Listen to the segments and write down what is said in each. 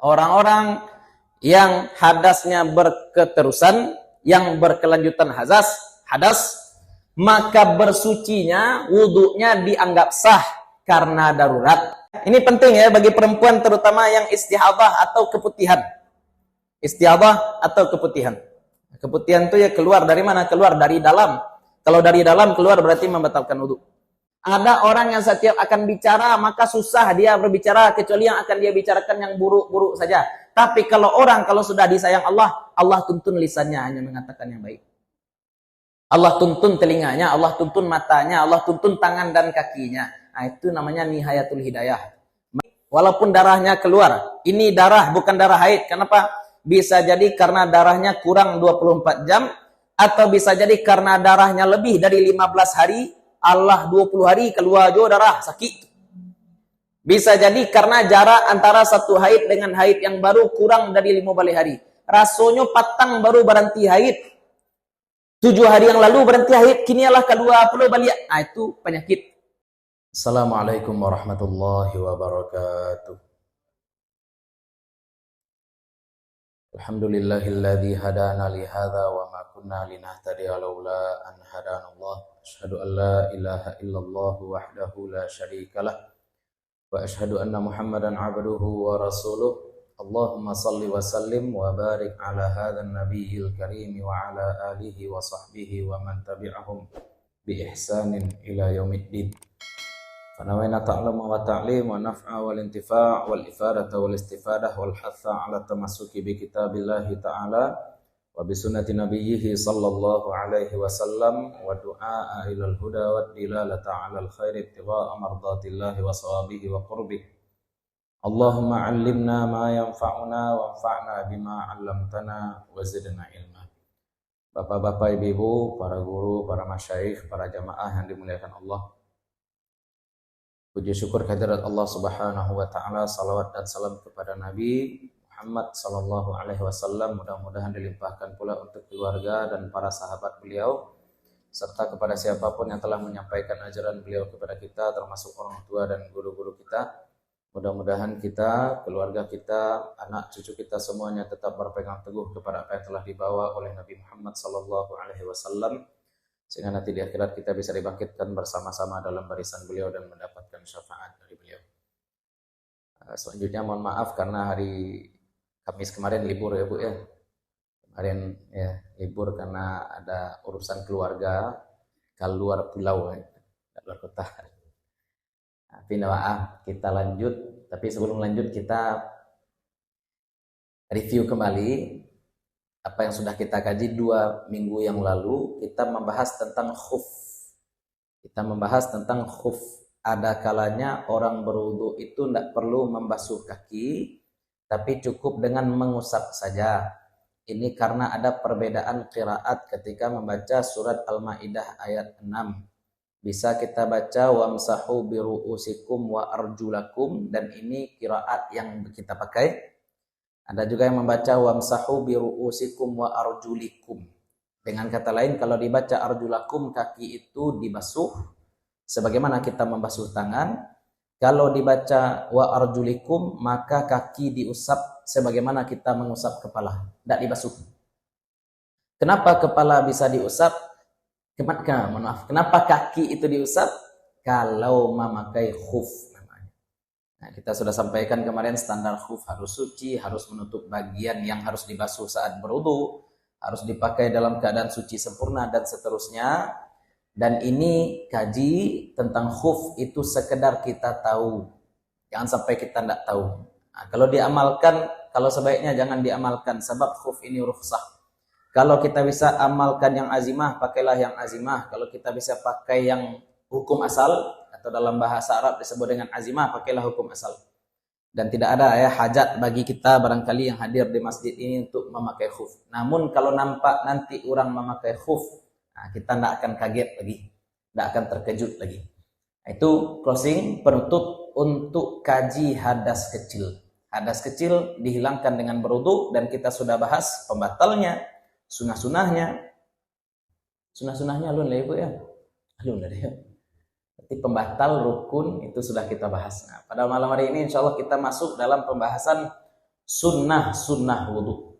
Orang-orang yang hadasnya berketerusan, yang berkelanjutan hadas, maka bersucinya, wudunya dianggap sah karena darurat. Ini penting ya bagi perempuan terutama yang istihadah atau keputihan. Istihadah atau keputihan. Keputihan itu ya keluar dari mana? Keluar dari dalam. Kalau dari dalam keluar berarti membatalkan wudu. Ada orang yang setiap akan bicara maka susah dia berbicara kecuali yang akan dia bicarakan yang buruk-buruk saja. Tapi kalau sudah disayang Allah, Allah tuntun lisannya hanya mengatakan yang baik. Allah tuntun telinganya, Allah tuntun matanya, Allah tuntun tangan dan kakinya. Nah, itu namanya nihayatul hidayah. Walaupun darahnya keluar, ini darah bukan darah haid. Kenapa? Bisa jadi karena darahnya kurang 24 jam, atau bisa jadi karena darahnya lebih dari 15 hari, Allah 20 hari keluar juga darah, sakit. Bisa jadi karena jarak antara satu haid dengan haid yang baru kurang dari 15 hari. Rasanya patang baru berhenti haid. 7 hari yang lalu berhenti haid, kini Allah kedua perlu balik. Nah, itu penyakit. Assalamualaikum warahmatullahi wabarakatuh. Alhamdulillahilladzi hadana li hadza wa ma kunna linahtadiya laula an hadanallah. Asyhadu an la ilaha illallah wahdahu la syarikalah wa asyhadu anna Muhammadan abduhu wa rasuluh. Allahumma salli wa sallim wa barik ala hadzal nabiyil karim wa ala alihi wa sahbihi wa man tabi'ahum bi ihsanin ila yaumiddin. Fanawaina ta'alluma wa ta'lim wa naf'a wal intifa' wal ifadata wal istifadah wal hatha ala tamassuki bi kitabillahi ta'ala wa bi sunnati nabiyhi sallallahu alaihi wasallam wa du'a ilal huda wa dilalata 'alal khairi ittiba'a mardatillahi wa sawabihi wa qurbihi. Allahumma 'allimna ma yanfa'una wanfa'na bima 'allamtana wa zidna ilma. Bapak-bapak, ibu-ibu, para guru, para masyayikh, para jamaah yang dimuliakan Allah. Puji syukur kehadirat Allah Subhanahu wa taala, salawat dan salam kepada Nabi Muhammad sallallahu alaihi wasallam, mudah-mudahan dilimpahkan pula untuk keluarga dan para sahabat beliau serta kepada siapapun yang telah menyampaikan ajaran beliau kepada kita, termasuk orang tua dan guru-guru kita. Mudah-mudahan kita, keluarga kita, anak cucu kita semuanya tetap berpegang teguh kepada apa yang telah dibawa oleh Nabi Muhammad sallallahu alaihi wasallam, sehingga nanti di akhirat kita bisa dibangkitkan bersama-sama dalam barisan beliau dan mendapatkan syafaat dari beliau. Selanjutnya mohon maaf karena hari Kamis kemarin libur ya Bu ya. Kemarin ya libur karena ada urusan keluarga keluar pulau ya, keluar kota. Tapi maaf, kita lanjut. Tapi sebelum lanjut kita review kembali apa yang sudah kita kaji 2 minggu yang lalu. Kita membahas tentang khuf. Ada kalanya orang berwudu itu tidak perlu membasuh kaki, tapi cukup dengan mengusap saja. Ini karena ada perbedaan qiraat ketika membaca surat Al-Maidah ayat 6. Bisa kita baca wamsahu biru'usikum wa arjulakum, dan ini qiraat yang kita pakai. Ada juga yang membaca wamsahu biru'usikum wa arjulikum. Dengan kata lain, kalau dibaca arjulakum, kaki itu dibasuh sebagaimana kita membasuh tangan. Kalau dibaca wa arjulikum, maka kaki diusap sebagaimana kita mengusap kepala, tidak dibasuh. Kenapa kepala bisa diusap? Kenapa kaki itu diusap? Kalau memakai khuf namanya. Nah, kita sudah sampaikan kemarin standar khuf harus suci, harus menutup bagian yang harus dibasuh saat berwudu, harus dipakai dalam keadaan suci sempurna dan seterusnya. Dan ini kaji tentang khuf itu sekedar kita tahu. Jangan sampai kita tidak tahu. Nah, kalau diamalkan, kalau sebaiknya jangan diamalkan sebab khuf ini rukhsah. Kalau kita bisa amalkan yang azimah, pakailah yang azimah. Kalau kita bisa pakai yang hukum asal, atau dalam bahasa Arab disebut dengan azimah, pakailah hukum asal. Dan tidak ada ya hajat bagi kita barangkali yang hadir di masjid ini untuk memakai khuf. Namun kalau nampak nanti orang memakai khuf, nah, kita tidak akan kaget lagi, tidak akan terkejut lagi. Itu closing penutup untuk kaji hadas kecil. Hadas kecil dihilangkan dengan berwudu, dan kita sudah bahas pembatalnya, sunah-sunahnya alun lah Ibu ya. Alun lah ya. Berarti pembatal rukun itu sudah kita bahas. Nah, pada malam hari ini insya Allah kita masuk dalam pembahasan sunnah wudu.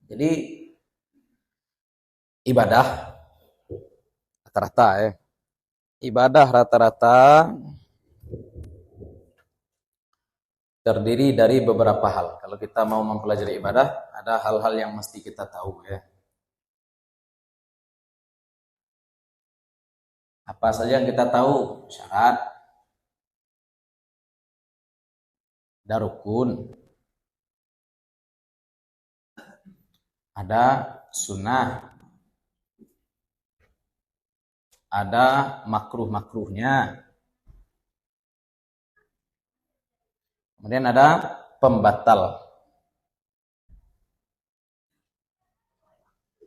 Jadi ibadah rata-rata ibadah rata-rata terdiri dari beberapa hal. Kalau kita mau mempelajari ibadah, ada hal-hal yang mesti kita tahu ya. Apa saja yang kita tahu? Syarat, ada rukun, ada sunnah, ada makruh-makruhnya, kemudian ada pembatal.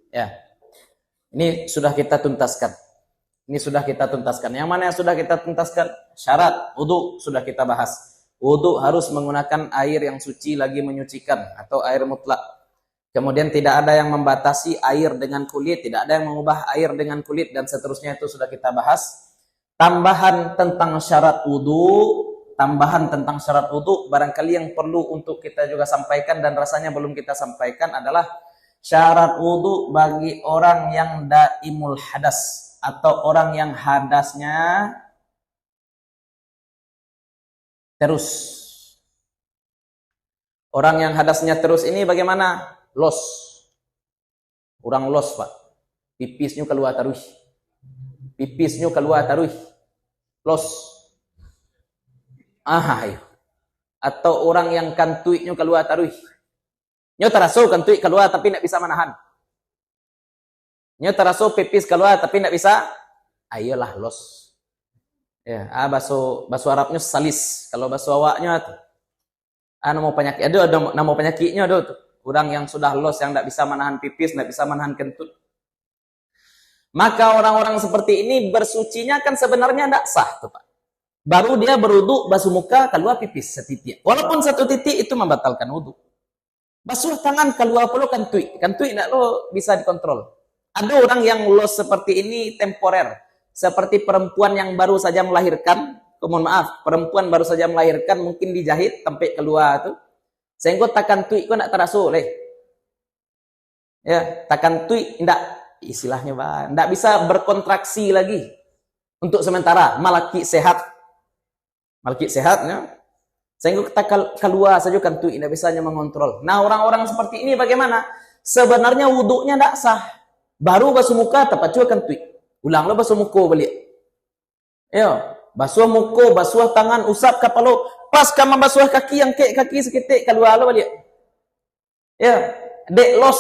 Ya, ini sudah kita tuntaskan. Yang mana yang sudah kita tuntaskan? Syarat wudu sudah kita bahas. Wudu harus menggunakan air yang suci lagi menyucikan atau air mutlak. Kemudian tidak ada yang membatasi air dengan kulit, tidak ada yang mengubah air dengan kulit, dan seterusnya itu sudah kita bahas. Tambahan tentang syarat wudu, barangkali yang perlu untuk kita juga sampaikan dan rasanya belum kita sampaikan adalah syarat wudu bagi orang yang daimul hadas atau orang yang hadasnya terus. Orang yang hadasnya terus ini bagaimana? Los. Orang los, Pak. Pipisnya keluar taruh. Los. Ayo. Atau orang yang kantuiknya keluar taruh. Nyo teraso kantuik keluar tapi tidak bisa menahan. Nyo teraso pipis keluar tapi tidak bisa. Ayolah los. Ya, bahasa Arabnya salis. Kalau bahasa awaknya nama penyakit. Ada nama penyakitnya tuh. Orang yang sudah los, yang tidak bisa menahan pipis, tidak bisa menahan kentut. Maka orang-orang seperti ini bersucinya kan sebenarnya tidak sah tuh, Pak. Baru dia berwudu, basuh muka, keluar pipis setitik. Walaupun satu titik itu membatalkan wudu. Basuh tangan, keluar perlu kantui tidak lo bisa dikontrol. Ada orang yang los seperti ini temporer. Seperti perempuan yang baru saja melahirkan. Mohon maaf, perempuan baru saja melahirkan, mungkin dijahit sampai keluar tuh. Sehingga takan tui kok nak terasul ya, takan tui ndak istilahnya Pak, ndak bisa berkontraksi lagi untuk sementara, malaki sehat ya. Sehingga kita keluar saja kan tui ndak bisa mengontrol. Nah, orang-orang seperti ini bagaimana? Sebenarnya wudunya ndak sah. Baru basuh muka tepat juga kan tui. Ulanglah basuh muka balik. Ya, basuh muka, basuh tangan, usap kepala. Pas kamu basuh kaki, yang kaki seketik keluar lo balik. Ya, dek los.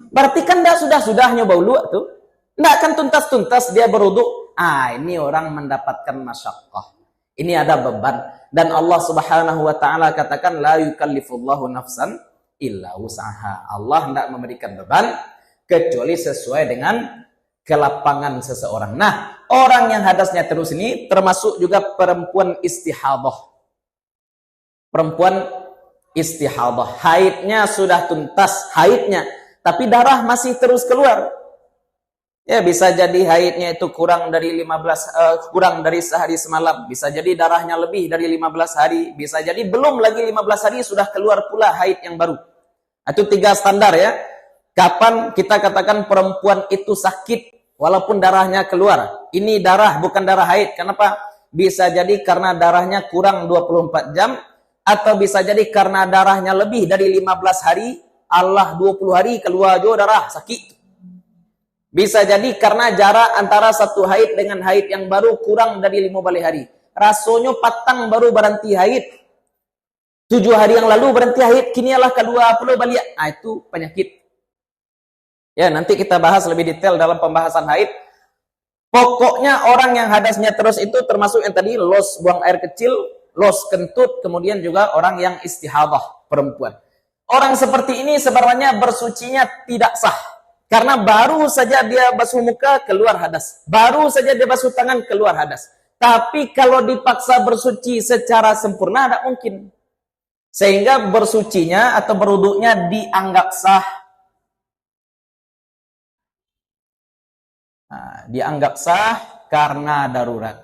Berarti kan dah sudah-sudahnya bau luak tuh. Nggak akan tuntas-tuntas dia berwudu. Ini orang mendapatkan masyaqqah. Ini ada beban. Dan Allah Subhanahu wa taala katakan la yukallifullahu nafsan illa wus'aha. Allah tidak memberikan beban kecuali sesuai dengan kelapangan seseorang. Nah, orang yang hadasnya terus ini termasuk juga perempuan istihadah. Haidnya sudah tuntas, tapi darah masih terus keluar. Ya, bisa jadi haidnya itu kurang dari sehari semalam, bisa jadi darahnya lebih dari 15 hari, bisa jadi belum lagi 15 hari sudah keluar pula haid yang baru. Itu 3 standar ya. Kapan kita katakan perempuan itu sakit walaupun darahnya keluar? Ini darah bukan darah haid. Kenapa? Bisa jadi karena darahnya kurang 24 jam. Atau bisa jadi karena darahnya lebih dari 15 hari, Allah 20 hari keluar juga darah, sakit. Bisa jadi karena jarak antara satu haid dengan haid yang baru kurang dari 15 hari. Rasanya patang baru berhenti haid. 7 hari yang lalu berhenti haid, kini Allah keluar perlu balik. Itu penyakit. Ya, nanti kita bahas lebih detail dalam pembahasan haid. Pokoknya orang yang hadasnya terus itu termasuk yang tadi los buang air kecil, los kentut, kemudian juga orang yang istihadah, perempuan. Orang seperti ini sebenarnya bersucinya tidak sah. Karena baru saja dia basuh muka, keluar hadas. Baru saja dia basuh tangan, keluar hadas. Tapi kalau dipaksa bersuci secara sempurna, tidak mungkin. Sehingga bersucinya atau berwudunya dianggap sah. Dianggap sah karena darurat.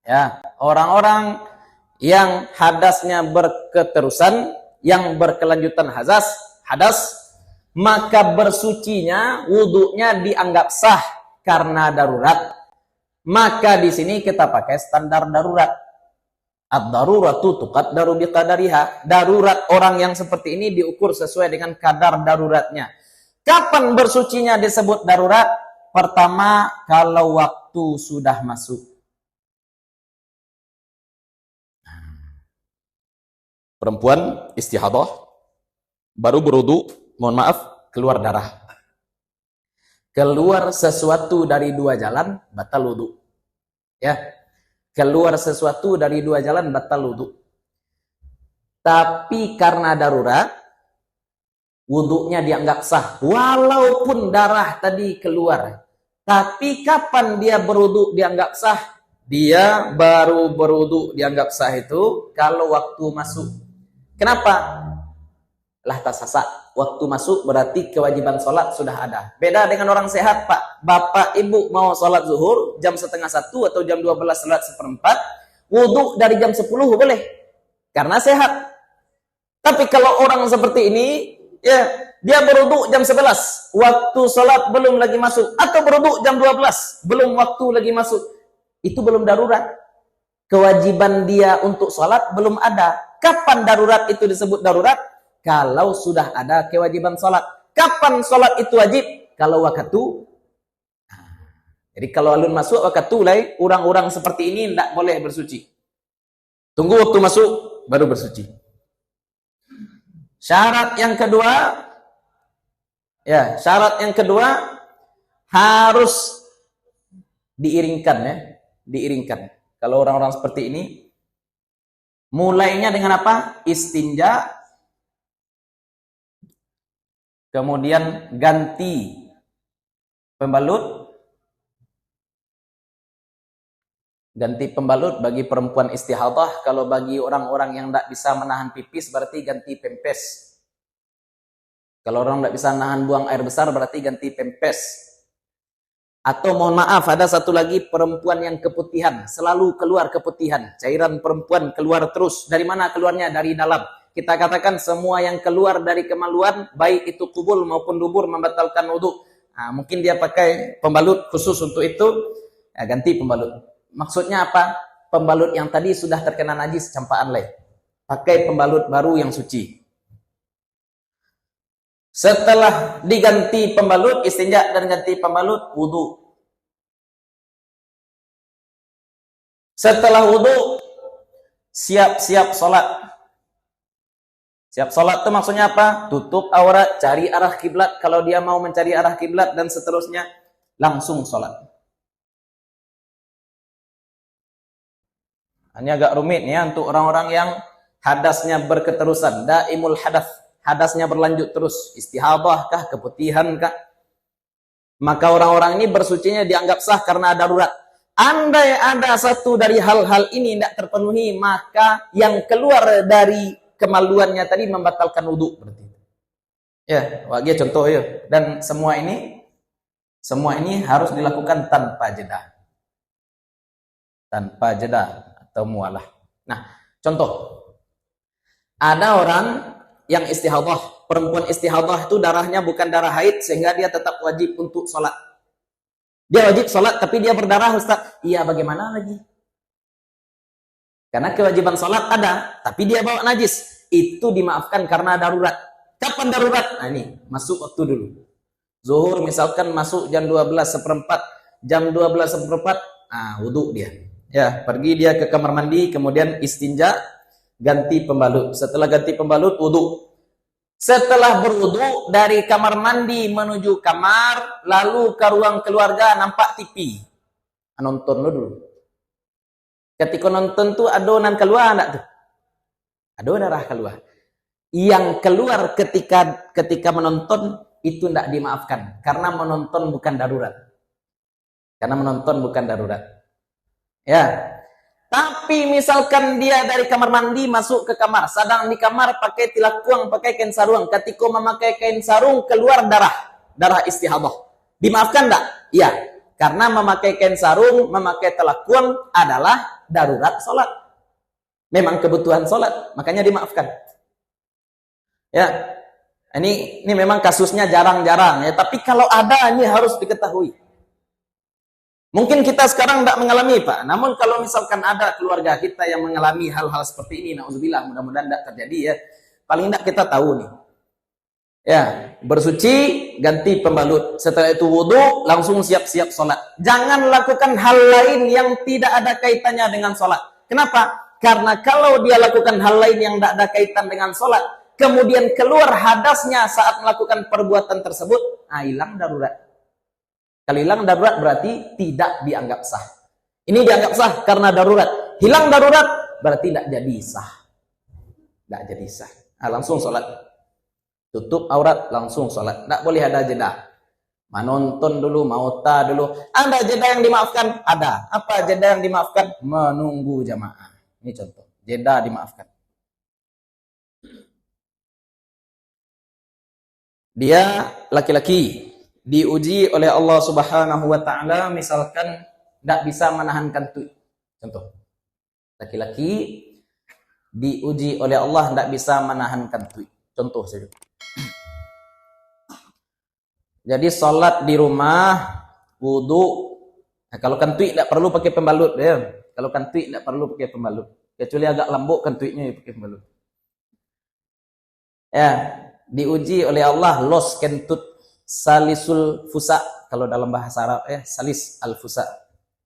Ya, orang-orang yang hadasnya berketerusan, yang berkelanjutan hadas, maka bersucinya, wudunya dianggap sah karena darurat. Maka di sini kita pakai standar darurat. Ad-daruratu tuqaddaru biqadariha. Darurat orang yang seperti ini diukur sesuai dengan kadar daruratnya. Kapan bersucinya disebut darurat? Pertama, kalau waktu sudah masuk. Perempuan istihadah baru berwudu, mohon maaf, keluar darah. Keluar sesuatu dari dua jalan, batal wudu. Ya. Keluar sesuatu dari dua jalan, batal wudu. Tapi karena darurat, wudunya dianggap sah. Walaupun darah tadi keluar. Tapi kapan dia berwudu dianggap sah? Dia baru berwudu dianggap sah itu kalau waktu masuk. Kenapa? Lah tasasa. Waktu masuk berarti kewajiban sholat sudah ada. Beda dengan orang sehat, Pak. Bapak ibu mau sholat zuhur jam 12:30 atau jam 12 sholat 1/4, wudu dari jam 10 boleh. Karena sehat. Tapi kalau orang seperti ini, ya, dia berwudu jam 11, waktu sholat belum lagi masuk. Atau berwudu jam 12, belum waktu lagi masuk. Itu belum darurat. Kewajiban dia untuk sholat belum ada. Kapan darurat itu disebut darurat? Kalau sudah ada kewajiban sholat. Kapan sholat itu wajib? Kalau waktu. Jadi kalau alun masuk waktu lai, orang-orang seperti ini tidak boleh bersuci. Tunggu waktu masuk, baru bersuci. Syarat yang kedua, harus diiringkan, ya. Diiringkan. Kalau orang-orang seperti ini, mulainya dengan apa? Istinja, kemudian ganti pembalut. Ganti pembalut bagi perempuan istihadah. Kalau bagi orang-orang yang tidak bisa menahan pipis, berarti ganti pempes. Kalau orang tidak bisa menahan buang air besar, berarti ganti pempes. Atau mohon maaf, ada satu lagi perempuan yang keputihan. Selalu keluar keputihan. Cairan perempuan keluar terus. Dari mana keluarnya? Dari dalam. Kita katakan semua yang keluar dari kemaluan, baik itu kubul maupun dubur, membatalkan wudu. Nah, mungkin dia pakai pembalut khusus untuk itu, ya, ganti pembalut. Maksudnya apa? Pembalut yang tadi sudah terkena najis, campaan leh. Pakai pembalut baru yang suci. Setelah diganti pembalut, istinja dan ganti pembalut, wudu. Setelah wudu, siap-siap sholat. Siap sholat itu maksudnya apa? Tutup aurat, cari arah kiblat. Kalau dia mau mencari arah kiblat dan seterusnya, langsung sholat. Ini agak rumit ya untuk orang-orang yang hadasnya berketerusan, daimul hadas, hadasnya berlanjut terus, istihadah kah, keputihan kah. Maka orang-orang ini bersucinya dianggap sah karena darurat. Andai ada satu dari hal-hal ini tidak terpenuhi, maka yang keluar dari kemaluannya tadi membatalkan wudu berarti. Ya, wajib contoh ya. Dan semua ini harus dilakukan tanpa jeda. Tanpa jeda atau mualah. Nah, contoh. Ada orang yang istihadah, perempuan istihadah itu darahnya bukan darah haid sehingga dia tetap wajib untuk sholat. Dia wajib sholat tapi dia berdarah, Ustaz. Iya, bagaimana lagi? Karena kewajiban sholat ada, tapi dia bawa najis. Itu dimaafkan karena darurat. Kapan darurat? Nah ini, masuk waktu dulu. Zuhur misalkan masuk jam 12:15, jam 12:15, wudu dia. Ya, pergi dia ke kamar mandi, kemudian istinja, ganti pembalut. Setelah ganti pembalut, wudu. Setelah berwudu, dari kamar mandi menuju kamar, lalu ke ruang keluarga, nampak TV. Nonton dulu. Ketika nonton tuh adonan keluar enggak tuh? Adonan darah keluar. Yang keluar ketika menonton itu tidak dimaafkan karena menonton bukan darurat. Karena menonton bukan darurat. Ya. Tapi misalkan dia dari kamar mandi masuk ke kamar, sedang di kamar pakai tilakuang, pakai kain sarung. Ketika memakai kain sarung keluar darah istihadah. Dimaafkan enggak? Iya. Karena memakai kain sarung, memakai tilakuang adalah darurat sholat. Memang kebutuhan sholat, makanya dimaafkan. Ya, ini memang kasusnya jarang-jarang ya, tapi kalau ada ini harus diketahui. Mungkin kita sekarang tidak mengalami, Pak. Namun kalau misalkan ada keluarga kita yang mengalami hal-hal seperti ini, na'udzubillah, mudah-mudahan tidak terjadi ya. Paling tidak kita tahu nih. Ya, bersuci, ganti pembalut. Setelah itu wudu, langsung siap-siap sholat. Jangan lakukan hal lain yang tidak ada kaitannya dengan sholat. Kenapa? Karena kalau dia lakukan hal lain yang tidak ada kaitan dengan sholat, kemudian keluar hadasnya saat melakukan perbuatan tersebut, hilang darurat. Kalau hilang darurat berarti tidak dianggap sah. Ini dianggap sah karena darurat. Hilang darurat berarti tidak jadi sah. Tidak jadi sah. Langsung sholat. Tutup aurat, langsung sholat. Tidak boleh ada jeda. Menonton dulu, mauta dulu. Ada jeda yang dimaafkan? Ada. Apa jeda yang dimaafkan? Menunggu jamaah. Ini contoh. Jeda dimaafkan. Dia laki-laki diuji oleh Allah Subhanahu wa taala, misalkan tidak bisa menahan kentut. Contoh. Laki-laki diuji oleh Allah tidak bisa menahan kentut. Contoh saja. Jadi sholat di rumah, wudu. Nah, kalau kentut tidak perlu pakai pembalut ya. Kalau kentut tidak perlu pakai pembalut. Kecuali agak lembut kentutnya pakai pembalut. Ya, diuji oleh Allah los kentut salisul fusa, kalau dalam bahasa Arab ya, salis al fusa,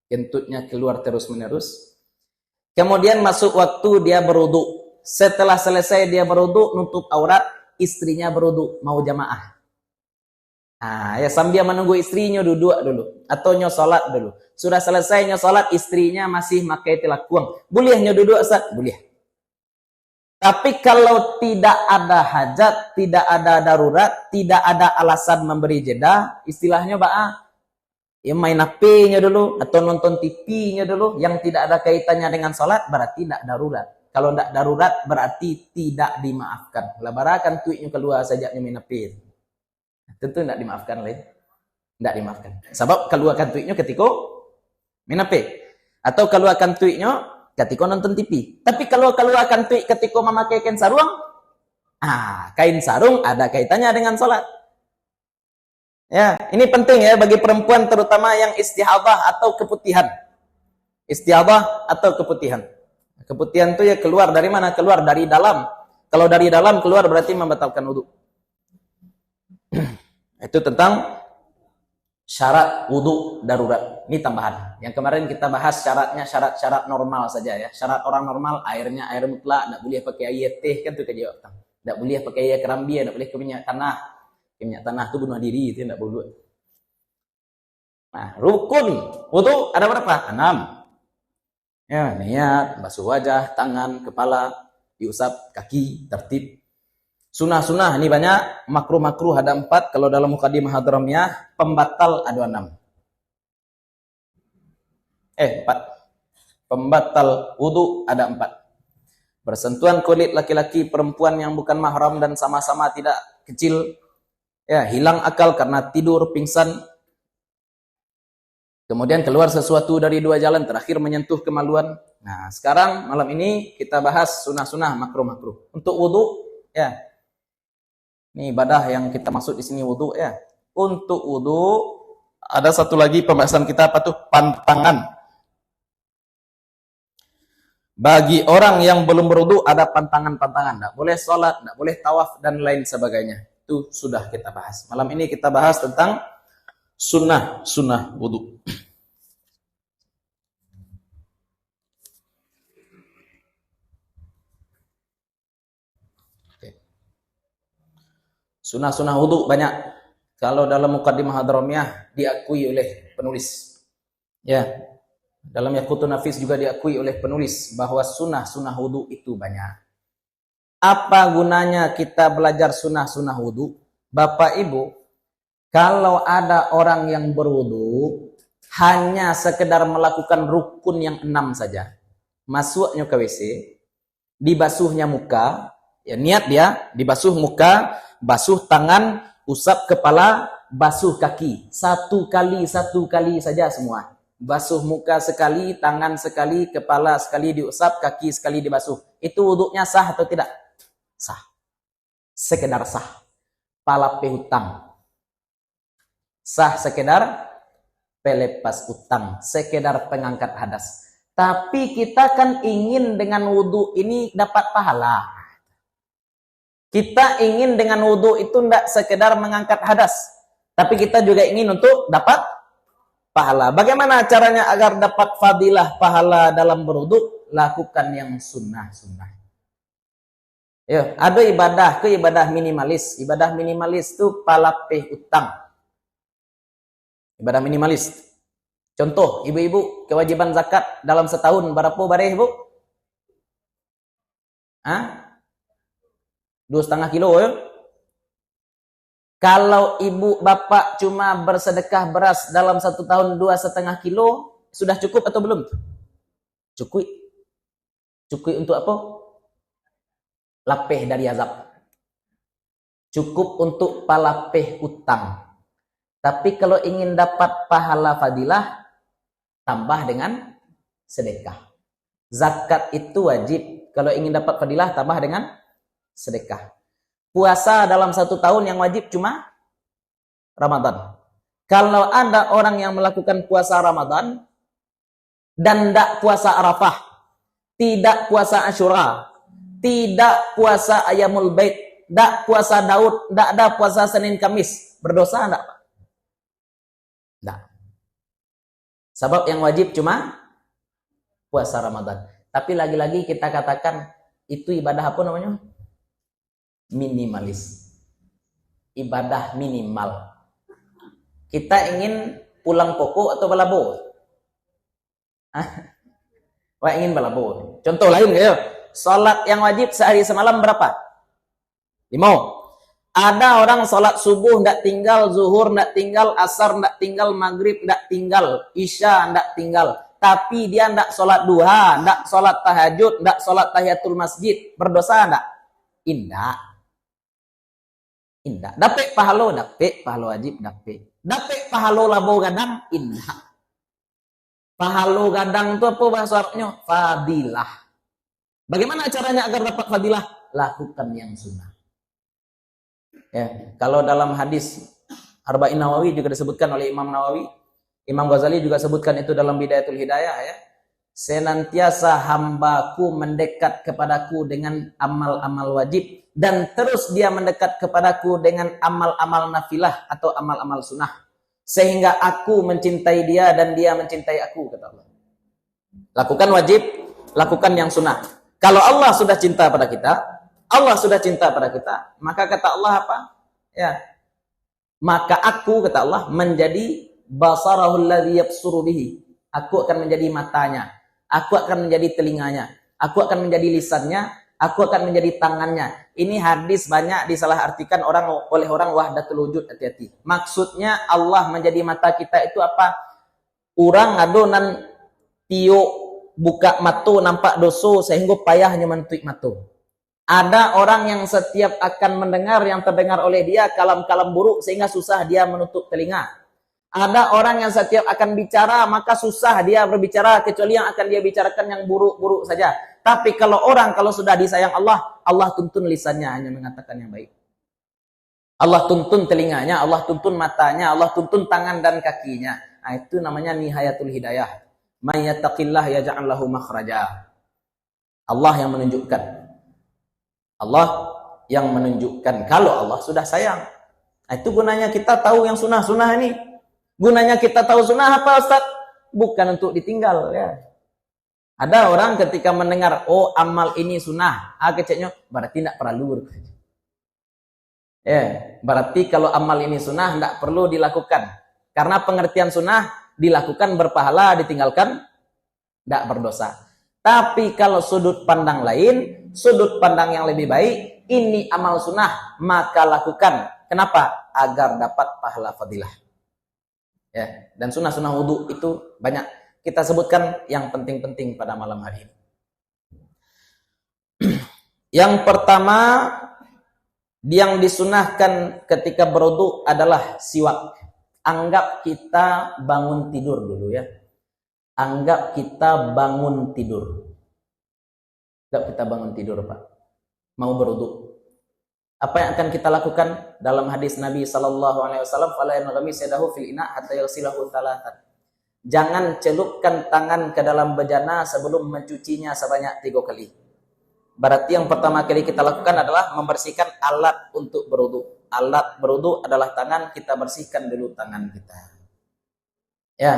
kentutnya keluar terus menerus. Kemudian masuk waktu dia berwudu. Setelah selesai dia berwudu, nutup aurat, istrinya berwudu, mau jamaah. Ya sambil menunggu istrinya duduk dulu, atau nyo salat dulu. Sudah selesai nyo salat, istrinya masih pakai tilakuang. Boleh nyo duduk Ustaz? Boleh. Tapi kalau tidak ada hajat, tidak ada darurat, tidak ada alasan memberi jeda, istilahnya ya main HP-nya dulu, atau nonton TV-nya dulu, yang tidak ada kaitannya dengan sholat, berarti tidak darurat. Kalau tidak darurat, berarti tidak dimaafkan. Labarakan tweetnya keluar sajaknya main HP. Tentu tidak dimaafkan lain. Tidak dimaafkan. Sebab keluarkan tweetnya ketika main HP. Atau keluarkan tweetnya ketika nonton TV. Tapi kalau keluarkan tweet ketika memakai kain sarung, kain sarung ada kaitannya dengan sholat. Ya, ini penting ya bagi perempuan terutama yang istihadah atau keputihan. Istihadah atau keputihan. Keputihan itu ya keluar dari mana? Keluar dari dalam. Kalau dari dalam keluar berarti membatalkan wudu. Itu tentang syarat wudu darurat. Ini tambahan. Yang kemarin kita bahas syaratnya syarat-syarat normal saja ya. Syarat orang normal, airnya air mutlak, tidak boleh pakai air teh, kan itu kejauh. Tidak boleh pakai air kerambi, tidak boleh ke minyak tanah. Minyak tanah itu bunuh diri, itu tidak boleh. Nah, rukun wudu ada berapa? 6. Ya, niat, basuh wajah, tangan, kepala, diusap, kaki, tertib. Sunnah-sunnah ini banyak, makruh-makruh ada 4, kalau dalam Muqaddimah Hadramiyah, pembatal ada 6. 4. Pembatal wudu ada 4. Bersentuhan kulit laki-laki perempuan yang bukan mahram dan sama-sama tidak kecil, ya, hilang akal karena tidur, pingsan. Kemudian keluar sesuatu dari 2 jalan, terakhir menyentuh kemaluan. Nah, sekarang malam ini kita bahas sunnah-sunnah, makruh-makruh. Untuk wudu, ya. Ini ibadah yang kita maksud di sini wudu ya. Untuk wudu ada satu lagi pembahasan kita apa tuh? Pantangan. Bagi orang yang belum berwudu ada pantangan-pantangan. Tidak boleh sholat, tidak boleh tawaf dan lain sebagainya. Itu sudah kita bahas. Malam ini kita bahas tentang sunnah wudu. Sunnah wudu banyak. Kalau dalam Muqaddimah Hadramiyah diakui oleh penulis. Ya. Dalam Yaqutun Nafis juga diakui oleh penulis bahwa sunnah wudu itu banyak. Apa gunanya kita belajar sunnah wudu? Bapak Ibu, kalau ada orang yang berwudu hanya sekedar melakukan rukun yang 6 saja. Masuknya ke WC, dibasuhnya muka, ya niat dia dibasuh muka, basuh tangan, usap kepala, basuh kaki. Satu kali saja semua. Basuh muka sekali, tangan sekali, kepala sekali diusap, kaki sekali dibasuh. Itu wuduknya sah atau tidak? Sah. Sekedar sah. Palape hutang. Sah sekedar pelepas utang. Sekedar pengangkat hadas. Tapi kita kan ingin dengan wudhu ini dapat pahala. Kita ingin dengan wudhu itu tidak sekedar mengangkat hadas. Tapi kita juga ingin untuk dapat pahala. Bagaimana caranya agar dapat fadilah pahala dalam berwudu? Lakukan yang sunnah-sunnah. Ya, ada ibadah ke ibadah minimalis. Ibadah minimalis itu palapeh utang. Ibadah minimalis. Contoh, ibu-ibu kewajiban zakat dalam setahun berapa bareh, Bu? 2,5 kilo ya? Kalau ibu bapak cuma bersedekah beras dalam 1 tahun 2,5 kilo, sudah cukup atau belum? Cukup. Cukup untuk apa? Lapeh dari azab. Cukup untuk palapeh utang. Tapi kalau ingin dapat pahala fadilah, tambah dengan sedekah. Zakat itu wajib. Kalau ingin dapat fadilah, tambah dengan sedekah. Puasa dalam 1 tahun yang wajib cuma Ramadan. Kalau ada orang yang melakukan puasa Ramadan dan tidak puasa Arafah, tidak puasa Asyura, tidak puasa Ayamul Bait, tidak puasa Daud, tidak ada puasa Senin Kamis, berdosa tidak? Tidak. Sebab yang wajib cuma puasa Ramadan. Tapi lagi-lagi kita katakan itu ibadah apa namanya? Minimalis. Ibadah minimal. Kita ingin pulang pokok atau balabo? Wah, ingin balabo. Contoh lain ya. Salat yang wajib sehari semalam berapa? 5. Ada orang salat subuh ndak tinggal, zuhur ndak tinggal, asar ndak tinggal, maghrib ndak tinggal, isya ndak tinggal. Tapi dia ndak salat duha, ndak salat tahajud, ndak salat tahiyatul masjid. Berdosa ndak? Indah. Indah. Dapat pahalo wajib dapat. Dapat pahalo labo gadang indah. Pahalo gadang itu apa bahasa Arabnya? Fadilah. Bagaimana caranya agar dapat fadilah? Lakukan yang sunnah. Ya, kalau dalam hadis Arba'in Nawawi juga disebutkan oleh Imam Nawawi, Imam Ghazali juga sebutkan itu dalam Bidayatul Hidayah ya. Senantiasa hambaku mendekat kepadaku dengan amal-amal wajib dan terus dia mendekat kepadaku dengan amal-amal nafilah atau amal-amal sunnah sehingga aku mencintai dia dan dia mencintai aku, kata Allah. Lakukan wajib, lakukan yang sunnah. Kalau Allah sudah cinta pada kita, Allah sudah cinta pada kita, maka kata Allah apa? Ya. Maka aku, kata Allah, menjadi basarahul ladzi yabsuru bihi. Aku akan menjadi matanya, aku akan menjadi telinganya, aku akan menjadi lisannya, aku akan menjadi tangannya. Ini hadis banyak disalahartikan oleh orang wahdatul wujud, hati-hati. Maksudnya Allah menjadi mata kita itu apa? Orang adonan tio buka mata nampak doso sehingga payahnya mentuik mata. Ada orang yang setiap akan mendengar yang terdengar oleh dia kalam-kalam buruk sehingga susah dia menutup telinga. Ada orang yang setiap akan bicara maka susah dia berbicara kecuali yang akan dia bicarakan yang buruk-buruk saja. Tapi kalau sudah disayang Allah, Allah tuntun lisannya hanya mengatakan yang baik. Allah tuntun telinganya, Allah tuntun matanya, Allah tuntun tangan dan kakinya. Nah, itu namanya nihayatul hidayah. May yattaqillah yaj'al lahu makhraja. Allah yang menunjukkan. Allah yang menunjukkan kalau Allah sudah sayang. Nah, itu gunanya kita tahu yang sunnah-sunnah ini. Gunanya kita tahu sunnah apa, Ustaz? Bukan untuk ditinggal ya. Ada orang ketika mendengar, oh amal ini sunnah, keceknya berarti tidak perlu. Ya, berarti kalau amal ini sunnah tidak perlu dilakukan. Karena pengertian sunnah dilakukan berpahala, ditinggalkan tidak berdosa. Tapi kalau sudut pandang lain, sudut pandang yang lebih baik, ini amal sunnah, maka lakukan. Kenapa? Agar dapat pahala fadilah. Ya, dan sunnah-sunnah wudu itu banyak. Kita sebutkan yang penting-penting pada malam hari ini. Yang pertama, yang disunahkan ketika berwudu adalah siwak. Anggap kita bangun tidur dulu ya. Anggap kita bangun tidur. Anggap kita bangun tidur, Pak. Mau berwudu. Apa yang akan kita lakukan? Dalam hadis Nabi SAW, fala yanghamis yadahu fil ina hatta yaghsilahu thalathan. Jangan celupkan tangan ke dalam bejana sebelum mencucinya sebanyak 3 kali. Berarti yang pertama kali kita lakukan adalah membersihkan alat untuk berwudu. Alat berwudu adalah tangan, kita bersihkan dulu tangan kita. Ya.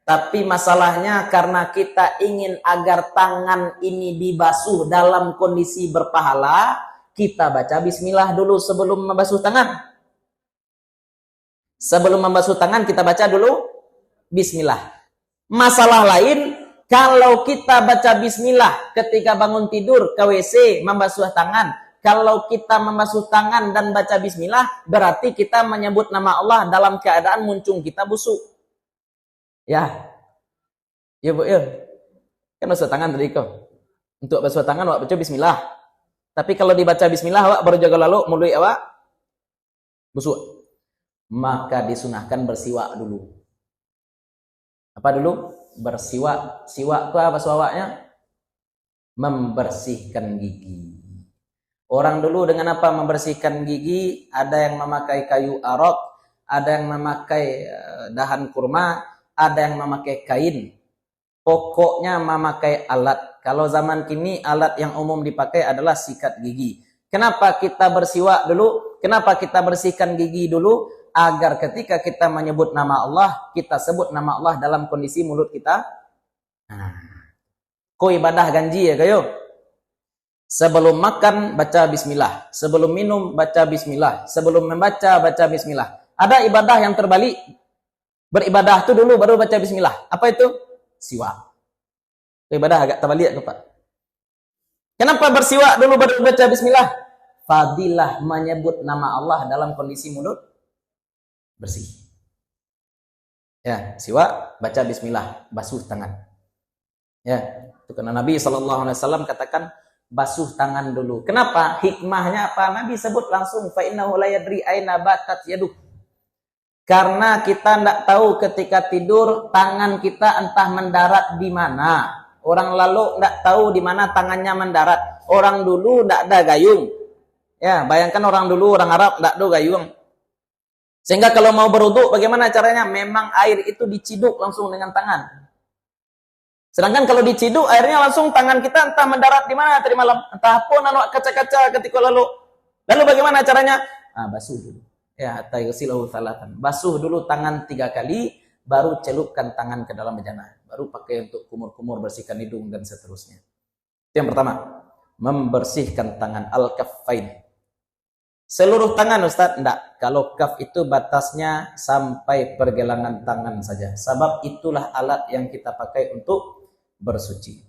Tapi masalahnya karena kita ingin agar tangan ini dibasuh dalam kondisi berpahala, kita baca bismillah dulu sebelum membasuh tangan. Sebelum membasuh tangan kita baca dulu bismillah. Masalah lain, kalau kita baca bismillah ketika bangun tidur ke WC membasuh tangan, kalau kita membasuh tangan dan baca bismillah, berarti kita menyebut nama Allah dalam keadaan muncung kita busuk. Ya. Ya Bu, ya. Kan basuh tangan tadi kau. Untuk basuh tangan awak baca bismillah. Tapi kalau dibaca bismillah awak baru jaga lalu mulut awak busuk. Maka disunahkan bersiwak dulu. Apa dulu? Bersiwak. Siwak itu apa suawaknya? Membersihkan gigi. Orang dulu dengan apa membersihkan gigi? Ada yang memakai kayu arok, ada yang memakai dahan kurma, ada yang memakai kain. Pokoknya memakai alat. Kalau zaman kini alat yang umum dipakai adalah sikat gigi. Kenapa kita bersiwak dulu? Kenapa kita bersihkan gigi dulu? Agar ketika kita menyebut nama Allah, kita sebut nama Allah dalam kondisi mulut kita. Ko ibadah ganji ya kayo. Sebelum makan baca bismillah, sebelum minum baca bismillah, sebelum membaca baca bismillah. Ada ibadah yang terbalik. Beribadah itu dulu baru baca bismillah. Apa itu? Siwak. Ibadah agak terbalik Pak. Kenapa bersiwak dulu baru baca bismillah? Fadilah menyebut nama Allah dalam kondisi mulut bersih. Ya, siwak, baca bismillah, basuh tangan. Ya, itu karena Nabi SAW katakan basuh tangan dulu. Kenapa? Hikmahnya apa? Nabi sebut langsung fa innahu la yadri aina batat yaduh. Karena kita tidak tahu ketika tidur tangan kita entah mendarat di mana. Orang lalu tidak tahu di mana tangannya mendarat. Orang dulu tidak ada gayung. Ya, bayangkan orang dulu, orang Arab tidak ada gayung. Sehingga kalau mau berwudu bagaimana caranya? Memang air itu diciduk langsung dengan tangan. Sedangkan kalau diciduk airnya langsung tangan kita entah mendarat di mana tadi malam. Entah apa nano kaca-kaca ketika lalu. Lalu bagaimana caranya? Basuh dulu. Ya, tayyasilahu thalathan. Basuh dulu tangan 3 kali, baru celupkan tangan ke dalam bejana. Baru pakai untuk kumur-kumur, bersihkan hidung dan seterusnya. Itu yang pertama. Membersihkan tangan al-kaffain. Seluruh tangan Ustaz? Enggak. Kalau kaf itu batasnya sampai pergelangan tangan saja. Sebab itulah alat yang kita pakai untuk bersuci.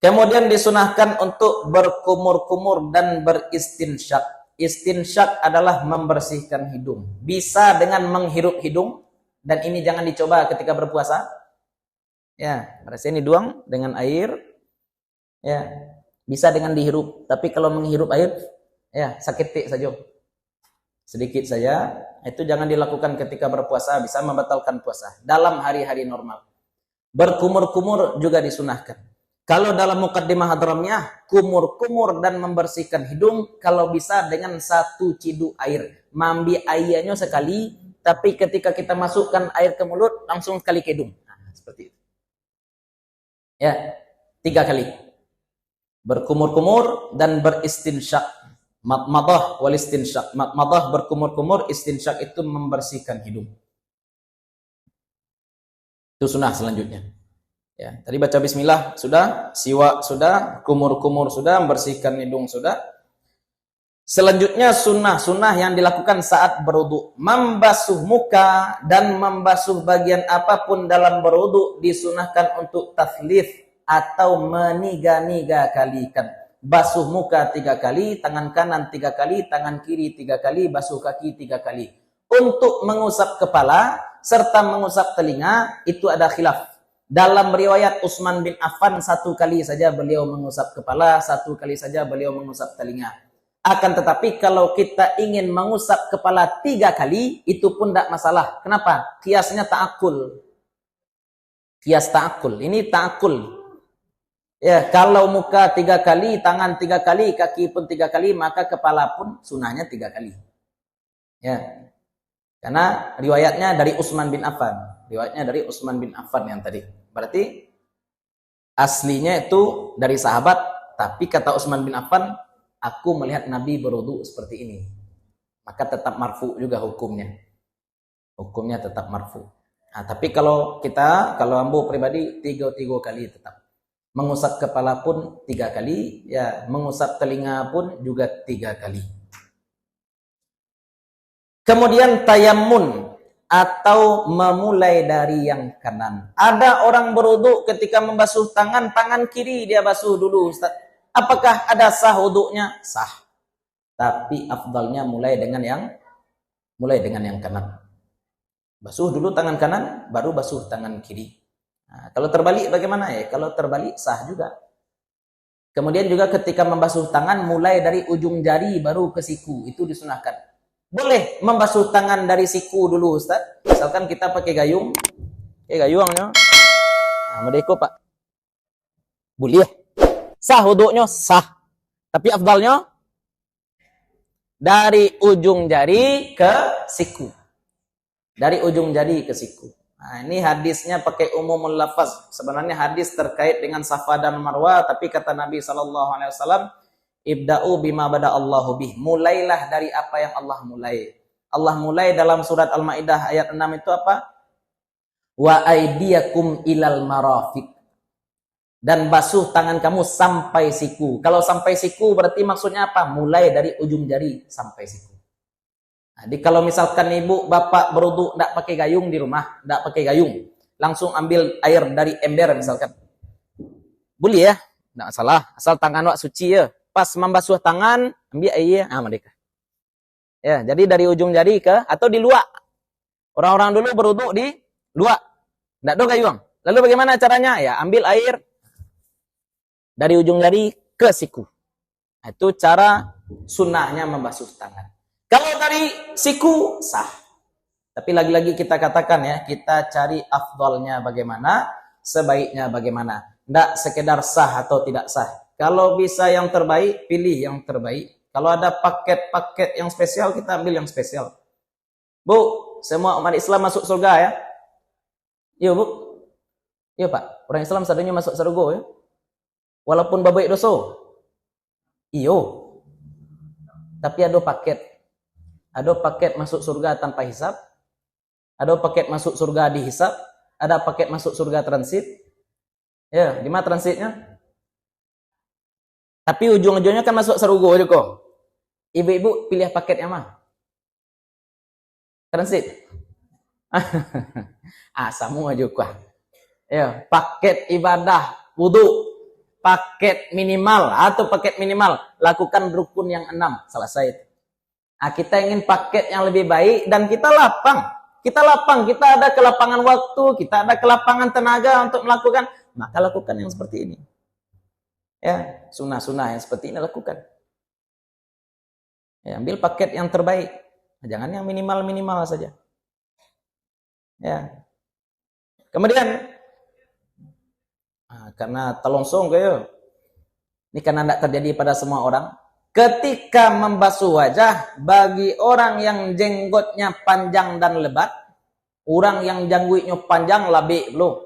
Kemudian disunahkan untuk berkumur-kumur dan beristinsyak. Istinsyak adalah membersihkan hidung. Bisa dengan menghirup hidung. Dan ini jangan dicoba ketika berpuasa. Ya, rasanya diduang dengan air. Ya, bisa dengan dihirup. Tapi kalau menghirup air, ya, sakitik saja. Sedikit saja. Itu jangan dilakukan ketika berpuasa, bisa membatalkan puasa. Dalam hari-hari normal. Berkumur-kumur juga disunahkan. Kalau dalam mukaddimah hadramnya, kumur-kumur dan membersihkan hidung, kalau bisa dengan 1 ciduk air. Mambi airnya sekali, tapi ketika kita masukkan air ke mulut, langsung sekali ke hidung. Seperti itu. Ya, 3 kali. Berkumur-kumur dan beristinsyak. Madmadah wal istinsyak. Madmadah berkumur-kumur, istinsyak itu membersihkan hidung. Itu sunnah selanjutnya. Ya, tadi baca bismillah sudah, siwak sudah, kumur-kumur sudah, membersihkan hidung sudah. Selanjutnya sunnah yang dilakukan saat berwudu. Membasuh muka dan membasuh bagian apapun dalam berwudu disunahkan untuk tathlith atau meniga-niga kalikan. Basuh muka 3 kali, tangan kanan 3 kali, tangan kiri 3 kali, basuh kaki 3 kali. Untuk mengusap kepala serta mengusap telinga itu ada khilaf. Dalam riwayat Utsman bin Affan 1 kali saja beliau mengusap kepala, 1 kali saja beliau mengusap telinga. Akan tetapi kalau kita ingin mengusap kepala 3 kali, itu pun tidak masalah. Kenapa? Kiasnya ta'akul. Kias ta'akul. Ini ta'akul. Ya, kalau muka 3 kali, tangan 3 kali, kaki pun 3 kali, maka kepala pun sunahnya 3 kali. Ya. Karena riwayatnya dari Utsman bin Affan. Riwayatnya dari Utsman bin Affan yang tadi. Berarti aslinya itu dari sahabat, tapi kata Utsman bin Affan, aku melihat Nabi berwudu seperti ini. Maka tetap marfu juga hukumnya. Hukumnya tetap marfu. Nah, tapi kalau ambo pribadi 3 kali tetap. Mengusap kepala pun 3 kali, ya, mengusap telinga pun juga 3 kali. Kemudian tayammun atau memulai dari yang kanan. Ada orang berwudu ketika membasuh tangan kiri dia basuh dulu, Ustaz. Apakah ada sah wudunya? Sah. Tapi afdalnya mulai dengan yang kanan. Basuh dulu tangan kanan, baru basuh tangan kiri. Nah, kalau terbalik bagaimana ya? Kalau terbalik sah juga. Kemudian juga ketika membasuh tangan, mulai dari ujung jari baru ke siku. Itu disunahkan. Boleh membasuh tangan dari siku dulu, Ustaz. Misalkan kita pakai gayung. Gayungnya. Nah, merdeka, Pak. Boleh. Sah wudunya, sah. Tapi afdalnya dari ujung jari ke siku. Dari ujung jari ke siku. Nah, ini hadisnya pakai umumul lafaz. Sebenarnya hadis terkait dengan Safa dan Marwah, tapi kata Nabi SAW, ibda'u bima bada Allahu bih. Mulailah dari apa yang Allah mulai. Allah mulai dalam surat Al-Maidah ayat 6 itu apa? Wa aidiyakum ilal marafiq. Dan basuh tangan kamu sampai siku. Kalau sampai siku berarti maksudnya apa? Mulai dari ujung jari sampai siku. Jadi kalau misalkan ibu bapak berwudu tidak pakai gayung di rumah, tidak pakai gayung, langsung ambil air dari ember misalkan, boleh ya, tidak salah, asal tangan wak suci ya. Pas membasuh tangan, ambil air, mereka. Ya, jadi dari ujung jari ke atau di luak. Orang-orang dulu berwudu di luak, tidak ada gayung. Lalu bagaimana caranya? Ya, ambil air dari ujung jari ke siku. Itu cara sunnahnya membasuh tangan. Kalau dari siku, sah. Tapi lagi-lagi kita katakan ya, kita cari afdalnya bagaimana, sebaiknya bagaimana. Tidak sekedar sah atau tidak sah. Kalau bisa yang terbaik, pilih yang terbaik. Kalau ada paket-paket yang spesial, kita ambil yang spesial. Bu, semua umat Islam masuk surga ya? Iya Bu? Iya Pak, orang Islam sadanya masuk surga ya? Walaupun babaik dosa. Iyo. Tapi ada paket. Ada paket masuk surga tanpa hisab. Ada paket masuk surga dihisab. Ada paket masuk surga transit. Ya, gimana transitnya? Tapi ujung-ujungnya kan masuk surga juga. Ibu-ibu pilih paket yang mana? Transit. Semua juga. Ya, paket ibadah, wudu, paket minimal atau paket minimal, lakukan rukun yang 6, selesai itu. Kita ingin paket yang lebih baik dan kita lapang. Kita ada kelapangan waktu, kita ada kelapangan tenaga untuk melakukan, maka lakukan yang seperti ini. Ya, sunnah-sunnah yang seperti ini lakukan. Ya, ambil paket yang terbaik. Jangan yang minimal-minimal saja. Ya. Kemudian karena telongsong kayak ini karena tidak terjadi pada semua orang. Ketika membasuh wajah bagi orang yang jenggotnya panjang dan lebat, orang yang janggutnya panjang labik belum.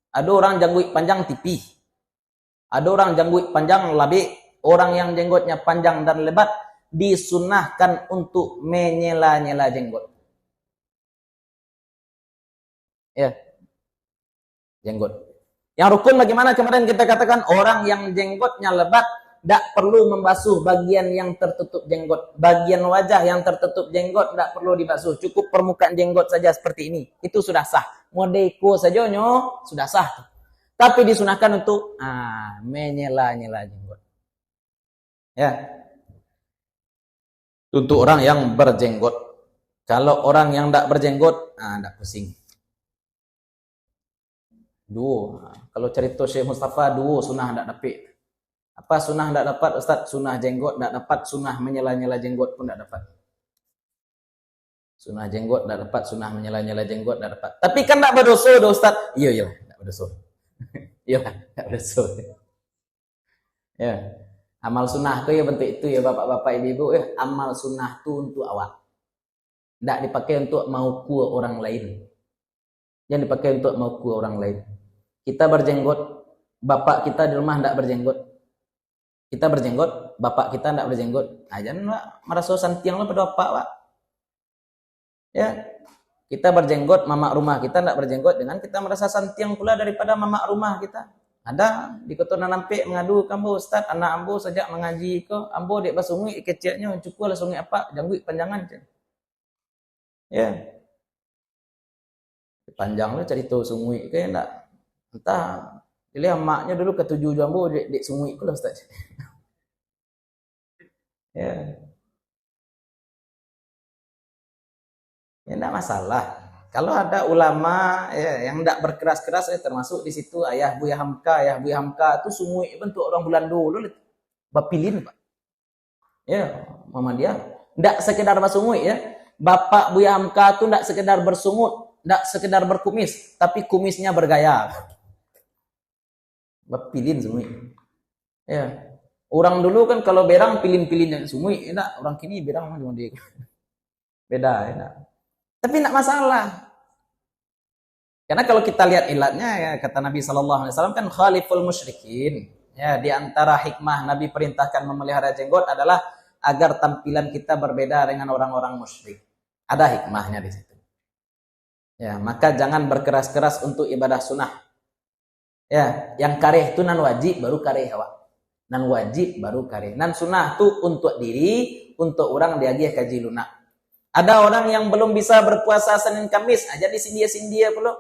Ada orang janggut panjang tipih. Ada orang janggut panjang labik. Orang yang jenggotnya panjang dan lebat disunahkan untuk menyela-nyela jenggot. Ya. Jenggot. Yang rukun bagaimana kemarin kita katakan orang yang jenggotnya lebat tidak perlu membasuh bagian yang tertutup jenggot. Bagian wajah yang tertutup jenggot tidak perlu dibasuh. Cukup permukaan jenggot saja seperti ini. Itu sudah sah. Modeko saja sudah sah. Tapi disunahkan untuk menyela-nyela jenggot. Ya. Untuk orang yang berjenggot. Kalau orang yang tidak berjenggot, tidak pusing. Dua. Kalau cerita Syekh Mustafa, dua sunnah tidak dapat. Apa sunnah tidak dapat Ustaz? Sunnah jenggot tidak dapat, sunnah menyela-nyela jenggot pun tidak dapat. Sunnah jenggot tidak dapat, sunnah menyela-nyela jenggot tidak dapat. Tapi kan tidak berdosa Ustaz. Iya, tidak berdosa. Iya, enggak berdosa. Ya. Amal sunnah tuh ya bentuk itu ya bapak-bapak ibu-ibu ya. Amal sunnah tuh untuk awak. Enggak dipakai untuk mauku orang lain. Yang dipakai untuk mauku orang lain. Kita berjenggot, bapak kita di rumah enggak berjenggot. Kita berjenggot, bapak kita enggak berjenggot. Nah, jangan merasa santiang lah pada bapak, Pak. Ya. Kita berjenggot, mamak rumah kita enggak berjenggot, dengan kita merasa santiang pula daripada mamak rumah kita. Ada di kota Nampe mengadu kambo Ustaz, anak ambo sejak mengaji ko, ambo dek basungui kecilnya cukup lah sungi apa, janggut panjangan. Ya. Panjang lah cerita sungui ke enggak. Entah pilih maknya dulu ketujuh jambu dek sungui ko lah Ustaz. Ya. Ya enggak masalah. Kalau ada ulama ya, yang tidak berkeras-keras termasuk di situ ayah Buya Hamka itu sungui bentuk orang Belanda dulu bapilin Pak. Ya, mama dia tidak sekedar bersungui ya. Bapak Buya Hamka itu tidak sekedar bersungut, tidak sekedar berkumis, tapi kumisnya bergaya. Bapilin sungui. Ya. Orang dulu kan kalau berang pilin-pilin yang sungui, enggak, orang kini berang cuma dia. Beda, enggak. Tapi tidak masalah. Karena kalau kita lihat ilatnya ya kata Nabi SAW kan khaliful musyrikin. Ya, di antara hikmah Nabi perintahkan memelihara jenggot adalah agar tampilan kita berbeda dengan orang-orang musyrik. Ada hikmahnya di situ. Ya, maka jangan berkeras-keras untuk ibadah sunnah. Ya, yang kareh itu nan wajib baru kareh awak. Nan wajib baru kareh. Nan sunnah itu untuk diri, untuk orang diagih kaji lunak. Ada orang yang belum bisa berpuasa Senin Kamis, aja di sindia-sindia pula.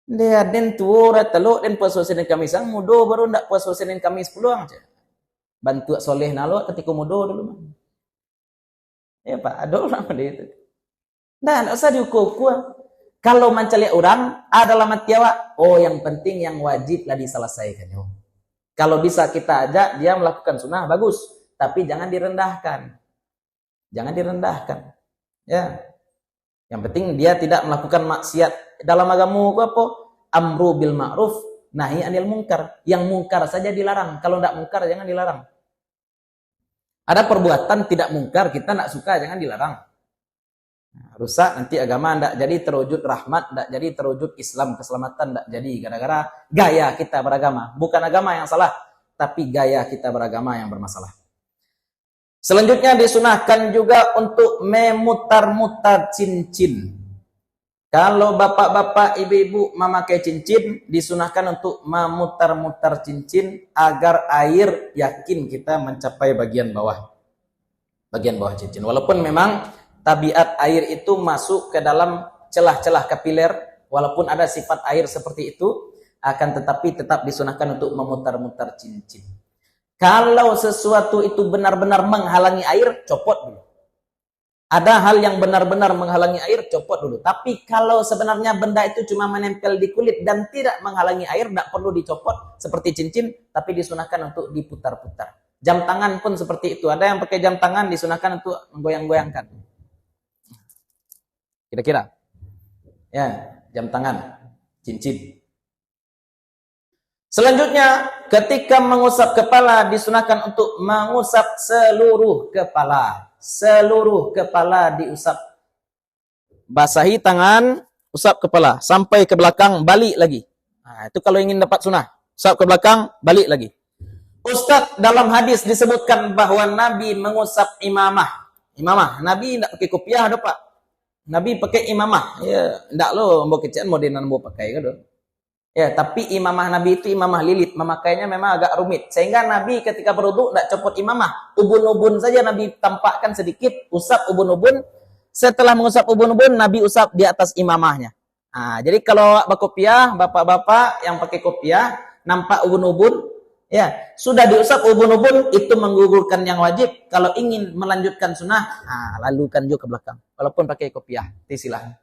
Dia den tuora teluk den puasa Senin Kamis ang mudo baru ndak puasa Senin Kamis peluang aja. Bantu soleh nalo ketika mudo dulu mah. Ya Pak, ada orang pada itu. Nah, enggak usah diukur. Kalau mencari orang adalah matiawa. Oh, yang penting yang wajib lah diselesaikan. Kalau bisa kita ajak dia melakukan sunnah bagus, tapi jangan direndahkan. Jangan direndahkan. Ya. Yang penting dia tidak melakukan maksiat. Dalam agama apa? Amru bil ma'ruf, nahi anil munkar. Yang munkar saja dilarang. Kalau tidak munkar jangan dilarang. Ada perbuatan tidak munkar, kita tidak suka, jangan dilarang. Nah, rusak nanti agama tidak jadi terwujud rahmat, tidak jadi terwujud Islam, keselamatan tidak jadi. Gara-gara gaya kita beragama. Bukan agama yang salah, tapi gaya kita beragama yang bermasalah. Selanjutnya disunahkan juga untuk memutar-mutar cincin. Kalau bapak-bapak, ibu-ibu memakai cincin, disunahkan untuk memutar-mutar cincin agar air yakin kita mencapai bagian bawah. Bagian bawah cincin. Walaupun memang tabiat air itu masuk ke dalam celah-celah kapiler, walaupun ada sifat air seperti itu, akan tetapi tetap disunahkan untuk memutar-mutar cincin. Kalau sesuatu itu benar-benar menghalangi air, copot dulu. Ada hal yang benar-benar menghalangi air, copot dulu. Tapi kalau sebenarnya benda itu cuma menempel di kulit dan tidak menghalangi air, tidak perlu dicopot seperti cincin, tapi disunahkan untuk diputar-putar. Jam tangan pun seperti itu. Ada yang pakai jam tangan disunahkan untuk menggoyang-goyangkan. Kira-kira. Ya, jam tangan, cincin. Selanjutnya, ketika mengusap kepala disunahkan untuk mengusap seluruh kepala. Seluruh kepala diusap. Basahi tangan, usap kepala sampai ke belakang, balik lagi. Nah, itu kalau ingin dapat sunnah. Usap ke belakang, balik lagi. Ustaz, dalam hadis disebutkan bahwa Nabi mengusap imamah. Imamah, Nabi tidak pakai kopiah, ada Pak. Nabi pakai imamah. Ya, tidak loh, mau kecian modernan mau pakai kan. Ya, tapi imamah Nabi itu imamah lilit, memakainya memang agak rumit. Sehingga Nabi ketika berwudu tidak copot imamah. Ubun-ubun saja Nabi tampakkan sedikit, usap ubun-ubun. Setelah mengusap ubun-ubun, Nabi usap di atas imamahnya. Nah, jadi kalau berkopiah, bapak-bapak yang pakai kopiah, nampak ubun-ubun, ya, sudah diusap ubun-ubun, itu menggugurkan yang wajib. Kalau ingin melanjutkan sunnah, lalukan juga ke belakang. Walaupun pakai kopiah, silahkan.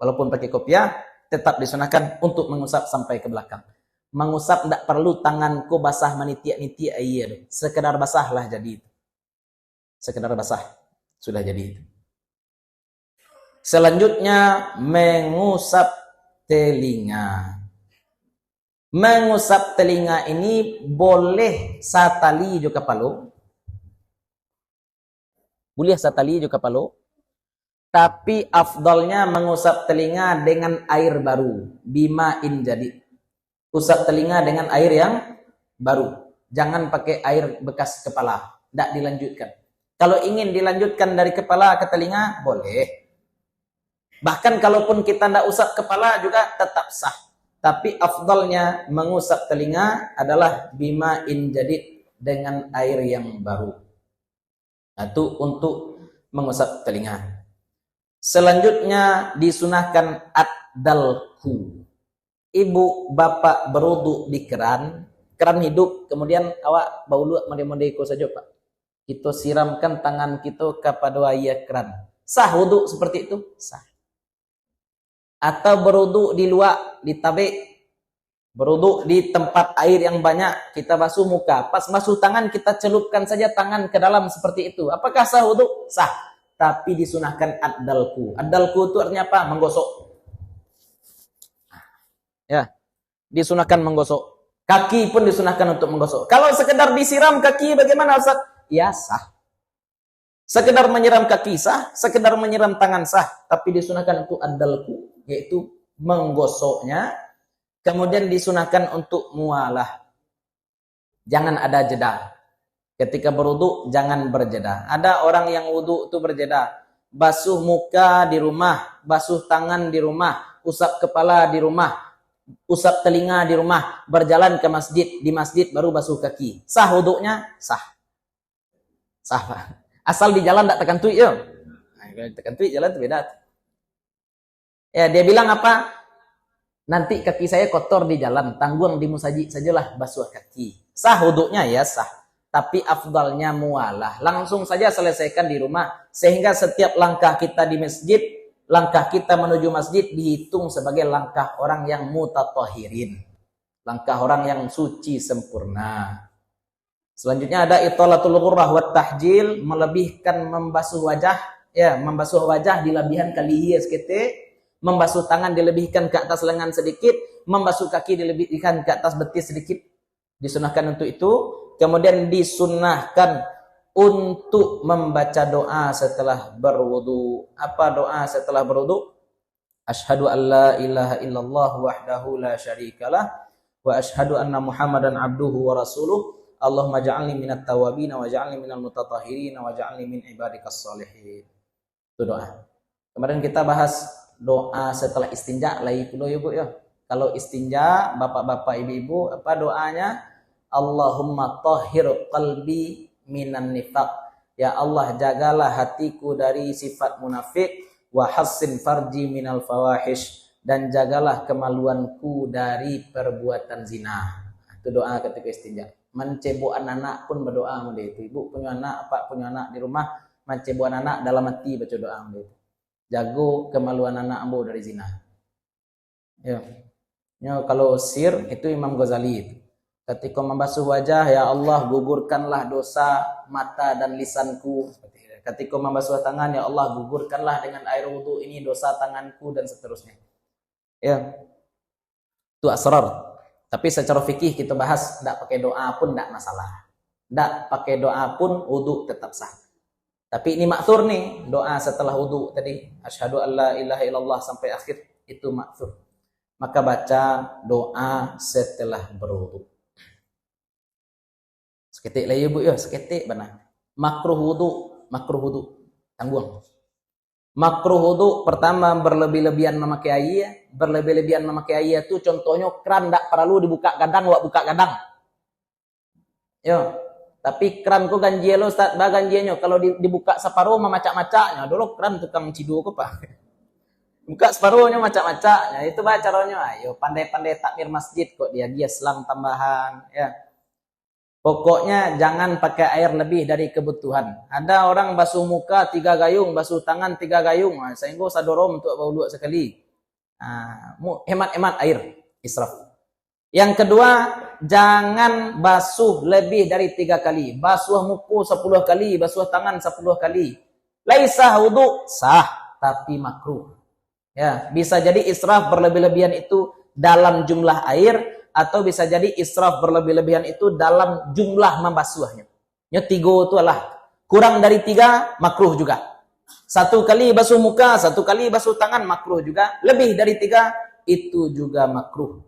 Walaupun pakai kopiah, tetap disunahkan untuk mengusap sampai ke belakang. Mengusap tidak perlu tanganku basah menitiak-nitiak air. Sekedar basahlah jadi itu. Sekedar basah sudah jadi itu. Selanjutnya mengusap telinga. Mengusap telinga ini boleh satali juga palu. Boleh satali juga palu. Tapi afdalnya mengusap telinga dengan air baru. Bima'in jadi. Usap telinga dengan air yang baru. Jangan pakai air bekas kepala. Tidak dilanjutkan. Kalau ingin dilanjutkan dari kepala ke telinga, boleh. Bahkan kalaupun kita tidak usap kepala juga tetap sah. Tapi afdalnya mengusap telinga adalah bima'in jadid dengan air yang baru. Itu untuk mengusap telinga. Selanjutnya disunahkan ad-dalku. Ibu bapak berwudu di keran hidup, kemudian awak baulu mandi-mandiku saja Pak. Kita siramkan tangan kita kepada air keran. Sah wudu seperti itu? Sah. Atau berwudu di luar, di tabik, berwudu di tempat air yang banyak, kita basuh muka, pas basuh tangan kita celupkan saja tangan ke dalam seperti itu. Apakah sah wudu? Sah. Tapi disunahkan ad-dalku. Ad-dalku itu artinya apa? Menggosok. Ya, disunahkan menggosok. Kaki pun disunahkan untuk menggosok. Kalau sekedar disiram kaki bagaimana Ustaz? Ya sah. Sekedar menyiram kaki sah, sekedar menyiram tangan sah, tapi disunahkan untuk ad-dalku, yaitu menggosoknya. Kemudian disunahkan untuk mualah. Jangan ada jeda. Ketika berwudu jangan berjeda. Ada orang yang wudu itu berjeda. Basuh muka di rumah, basuh tangan di rumah, usap kepala di rumah, usap telinga di rumah, berjalan ke masjid, di masjid baru basuh kaki. Sah wudunya? Sah. Sah Pak. Asal di jalan tak tekan tuik ya. Tekan tuik jalan itu beda. Ya, dia bilang apa? Nanti kaki saya kotor di jalan, tanggung di musajid sajalah basuh kaki. Sah wudunya? Ya sah. Tapi afdalnya mualah. Langsung saja selesaikan di rumah. Sehingga setiap langkah kita di masjid, langkah kita menuju masjid dihitung sebagai langkah orang yang mutatahirin. Langkah orang yang suci sempurna. Selanjutnya ada italatul ghurrah wa tahjil, melebihkan membasuh wajah. Ya, membasuh wajah dilebihan kalihi sekete, membasuh tangan dilebihkan ke atas lengan sedikit, membasuh kaki dilebihkan ke atas betis sedikit. Disunahkan untuk itu. Kemudian disunahkan untuk membaca doa setelah berwudu. Apa doa setelah berwudu? Asyhadu an la ilaha illallah wahdahu la syarikalah wa asyhadu anna Muhammadan abduhu wa rasuluh. Allahumma ja'alni minat tawabin wa ja'alni minal mutatahhirin wa ja'alni min ibadikas sholihin. Itu doa. Kemarin kita bahas doa setelah istinja lagi pula ya Bu ya. Kalau istinja bapak-bapak ibu-ibu apa doanya? Allahumma tahhir qalbi minan nifaq. Ya Allah, jagalah hatiku dari sifat munafik, wa hassin farji minal fawahish, dan jagalah kemaluanku dari perbuatan zina. Itu doa ketika istinja. Mencebok anak pun berdoa sama itu. Ibu punya anak, bapak punya anak di rumah, mencebok anak dalam hati baca doa sama itu. Jago kemaluan anak ambo dari zina. Ya. Ya, kalau sir itu Imam Ghazali itu. Ketika membasuh wajah, ya Allah gugurkanlah dosa mata dan lisanku. Ketika membasuh tangan, ya Allah gugurkanlah dengan air wudu ini dosa tanganku dan seterusnya. Ya, itu asrar. Tapi secara fikih kita bahas, tidak pakai doa pun tidak masalah. Tidak pakai doa pun wudu tetap sah. Tapi ini makthur nih, doa setelah wudu tadi, asyhadu an la ilaha illallah sampai akhir itu makthur. Maka baca doa setelah berwudu. Seketik lah ya Bu ya, seketik benar. Makruh wudu, tanggung. Makruh wudu pertama berlebih-lebihan memakai air, berlebih-lebihan memakai air itu contohnya keran tak perlu dibuka kadang, wak buka kadang. Yo, tapi keran ku ganjil lo Ustaz, bah ganjilnya kalau dibuka separuh memacak-macaknya, dulu keran tukang cidu ku Pak. Buka separuhnya macak-macaknya, itu bah caranya. Ayo pandai-pandai takmir masjid kok dia selang tambahan ya. Pokoknya jangan pakai air lebih dari kebutuhan. Ada orang basuh muka 3 gayung, basuh tangan 3 gayung. Sehingga sadorom untuk bau sekali. Hemat-hemat air, israf. Yang kedua, jangan basuh lebih dari 3 kali. Basuh muka 10 kali, basuh tangan 10 kali. Laisa wudu, sah, tapi makruh. Ya, bisa jadi israf berlebih-lebihan itu dalam jumlah air, atau bisa jadi israf berlebih-lebihan itu dalam jumlah membasuhnya. Tiga itu adalah kurang dari 3 makruh juga. 1 kali basuh muka, 1 kali basuh tangan makruh juga. Lebih dari 3 itu juga makruh.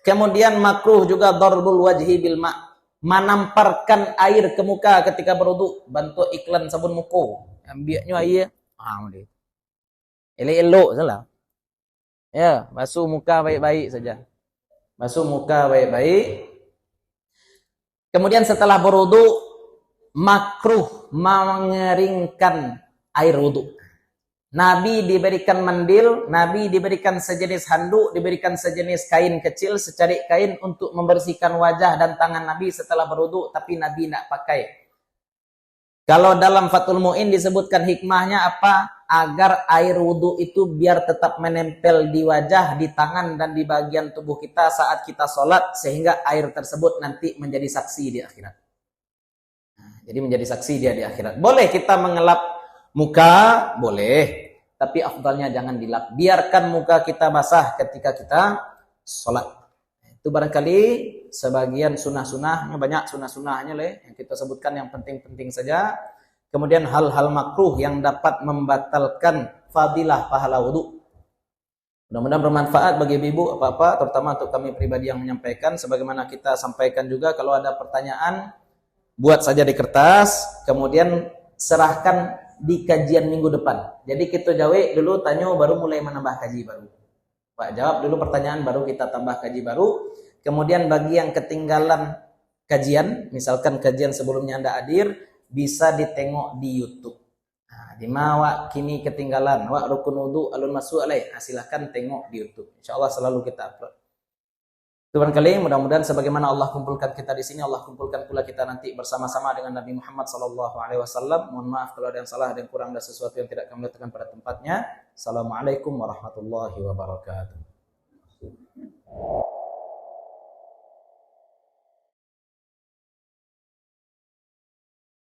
Kemudian makruh juga darbul wajhi bil ma', menamparkan air ke muka ketika berwudu. Bantu iklan sabun muka. Ambilnya air. Elok-elok salah. Ya, basuh muka baik-baik saja. Basuh muka baik-baik. Kemudian setelah berwudu, makruh mengeringkan air wudu. Nabi diberikan mandil, Nabi diberikan sejenis handuk, diberikan sejenis kain kecil, secarik kain untuk membersihkan wajah dan tangan Nabi setelah berwudu, tapi Nabi tidak pakai. Kalau dalam Fathul Mu'in disebutkan hikmahnya apa? Agar air wudu itu biar tetap menempel di wajah, di tangan, dan di bagian tubuh kita saat kita sholat, sehingga air tersebut nanti menjadi saksi di akhirat. Jadi menjadi saksi dia di akhirat. Boleh kita mengelap muka, boleh. Tapi afdalnya jangan dilap. Biarkan muka kita basah ketika kita sholat. Itu barangkali sebagian sunnah-sunnahnya, banyak sunnah-sunnahnya yang kita sebutkan yang penting-penting saja. Kemudian hal-hal makruh yang dapat membatalkan fadilah pahala wudu. Mudah-mudahan bermanfaat bagi ibu apa-apa, terutama untuk kami pribadi yang menyampaikan. Sebagaimana kita sampaikan juga, kalau ada pertanyaan, buat saja di kertas, kemudian serahkan di kajian minggu depan. Jadi kita jawab dulu, tanya baru mulai menambah kaji baru. Pak jawab dulu pertanyaan, baru kita tambah kaji baru. Kemudian bagi yang ketinggalan kajian, misalkan kajian sebelumnya Anda hadir, bisa ditengok di YouTube. Nah, di mana kini ketinggalan, wak rukun wudu alun masuk alaih. Nah, silahkan tengok di YouTube. Insyaallah selalu kita upload. Tuhan kali, mudah-mudahan sebagaimana Allah kumpulkan kita di sini, Allah kumpulkan pula kita nanti bersama-sama dengan Nabi Muhammad SAW. Mohon maaf kalau ada yang salah, ada yang kurang, ada sesuatu yang tidak kami letakkan pada tempatnya. Assalamualaikum warahmatullahi wabarakatuh.